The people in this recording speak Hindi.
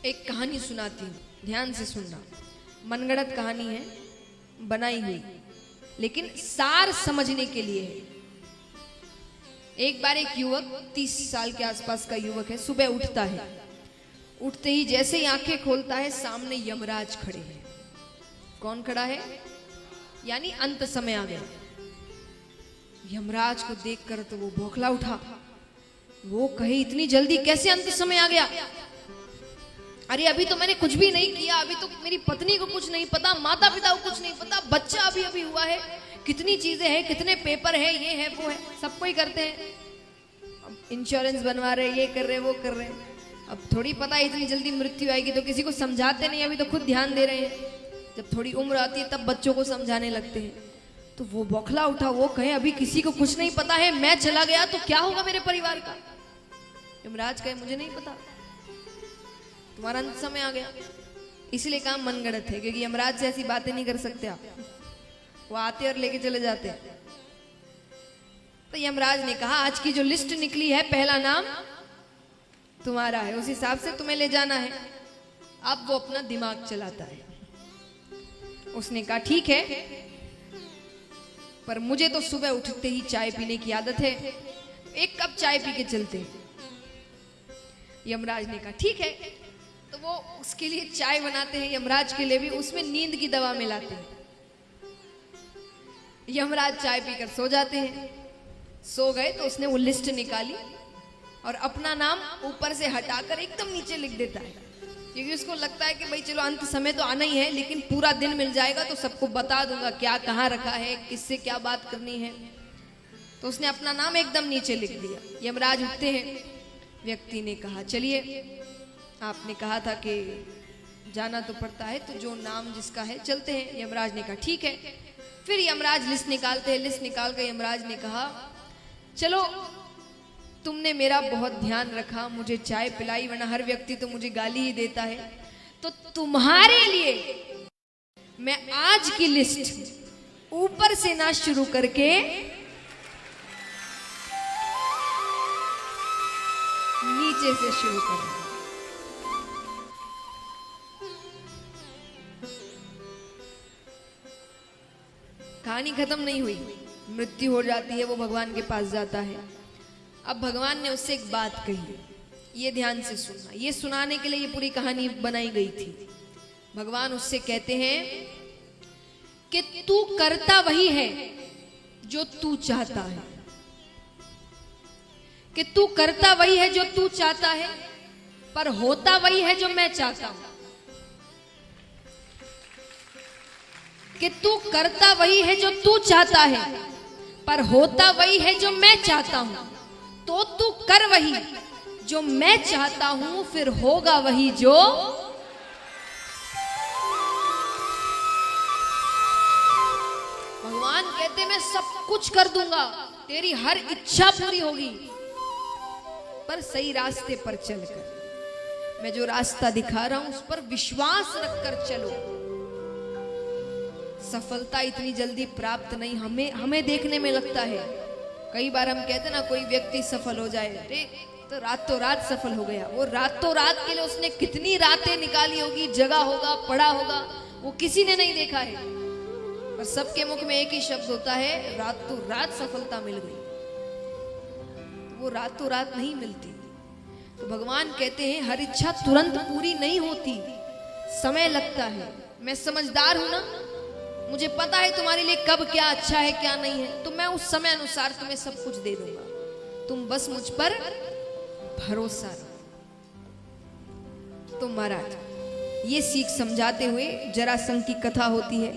एक कहानी सुनाती हूँ, ध्यान से सुनना। मनगढ़ंत कहानी है, बनाई हुई, लेकिन सार समझने के लिए है। एक बार एक युवक, 30 साल के आसपास का युवक है, सुबह उठता है। उठते ही जैसे ही आंखें खोलता है, सामने यमराज खड़े हैं। कौन खड़ा है? यानी अंत समय आ गया। यमराज को देखकर तो वो बौखला उठा। वो कहे, इतनी जल्दी कैसे अंत समय आ गया? अरे अभी तो मैंने कुछ भी नहीं किया, अभी तो मेरी पत्नी को कुछ नहीं पता, माता पिता को कुछ नहीं पता, बच्चा अभी अभी हुआ है, कितनी चीजें हैं, कितने पेपर है, ये है वो है, सब कोई करते हैं। अब इंश्योरेंस बनवा रहे, ये कर रहे, वो कर रहे। अब थोड़ी पता है इतनी जल्दी मृत्यु आएगी, तो किसी को समझाते नहीं, अभी तो खुद ध्यान दे रहे हैं। जब थोड़ी उम्र आती है तब बच्चों को समझाने लगते हैं। तो वो बौखला उठा। वो कहे, अभी किसी को कुछ नहीं पता है, मैं चला गया तो क्या होगा मेरे परिवार का? यमराज कहे, मुझे नहीं पता, तुम्हारा अंत समय आ गया। इसलिए काम मनगढ़ंत है, क्योंकि यमराज से ऐसी बातें नहीं कर सकते आप। वो आते और लेके चले जाते हैं। तो यमराज ने कहा, आज की जो लिस्ट निकली है, पहला नाम तुम्हारा है, उस हिसाब से तुम्हें ले जाना है। अब वो अपना दिमाग चलाता है। उसने कहा, ठीक है, पर मुझे तो सुबह उठते ही चाय पीने की आदत है, एक कप चाय पी के चलते हैं। यमराज ने कहा, ठीक है। तो वो उसके लिए चाय बनाते हैं, यमराज के लिए भी, उसमें नींद की दवा मिलाते हैं। यमराज चाय पीकर सो जाते हैं। सो गए तो उसने वो लिस्ट निकाली और अपना नाम ऊपर से हटाकर एकदम नीचे लिख देता है, क्योंकि उसको लगता है कि भाई चलो अंत समय तो आना ही है, लेकिन पूरा दिन मिल जाएगा तो सबको बता दूंगा क्या कहाँ रखा है, किससे क्या बात करनी है। तो उसने अपना नाम एकदम नीचे लिख दिया। यमराज उठते हैं। व्यक्ति ने कहा, चलिए, आपने कहा था कि जाना तो पड़ता है, तो जो नाम जिसका है चलते हैं। यमराज ने कहा, ठीक है। फिर यमराज लिस्ट निकालते हैं। लिस्ट निकाल कर यमराज ने कहा, चलो, तुमने मेरा बहुत ध्यान रखा, मुझे चाय पिलाई, वरना हर व्यक्ति तो मुझे गाली ही देता है, तो तुम्हारे लिए मैं आज की लिस्ट ऊपर से ना शुरू करके नीचे से शुरू करूंगा। कहानी खत्म नहीं हुई। मृत्यु हो जाती है, वो भगवान के पास जाता है। अब भगवान ने उससे एक बात कही, ये ध्यान से सुनना। ये सुनाने के लिए ये पूरी कहानी बनाई गई थी। भगवान उससे कहते हैं कि तू करता वही है जो तू चाहता है, कि तू करता वही है जो तू चाहता है, पर होता वही है जो मैं चाहता हूं। कि तू करता वही है जो तू चाहता है, पर होता वही है जो मैं चाहता हूं। तो तू कर वही जो मैं चाहता हूं, फिर होगा वही जो। भगवान कहते, मैं सब कुछ कर दूंगा, तेरी हर इच्छा पूरी होगी, पर सही रास्ते पर चलकर। मैं जो रास्ता दिखा रहा हूं उस पर विश्वास रखकर चलो। सफलता इतनी जल्दी प्राप्त नहीं, हमें देखने में लगता है। कई बार हम कहते हैं ना, कोई व्यक्ति सफल हो जाए, अरे तो रातों रात सफल हो गया। वो रातों रात के लिए उसने कितनी रातें निकाली होगी, जगा होगा, पढ़ा होगा, वो किसी ने नहीं देखा है। और सबके मुख में एक ही शब्द होता है, रातों रात सफलता मिल गई। वो रातों रात नहीं मिलती। तो भगवान कहते हैं, हर इच्छा तुरंत पूरी नहीं होती, समय लगता है। मैं समझदार हूं ना, मुझे पता है तुम्हारे लिए कब क्या अच्छा है क्या नहीं है, तो मैं उस समय अनुसार तुम्हें सब कुछ दे दूंगा। तुम बस मुझ पर भरोसा रखो। तो महाराज, ये सीख समझाते हुए जरासंध की कथा होती है।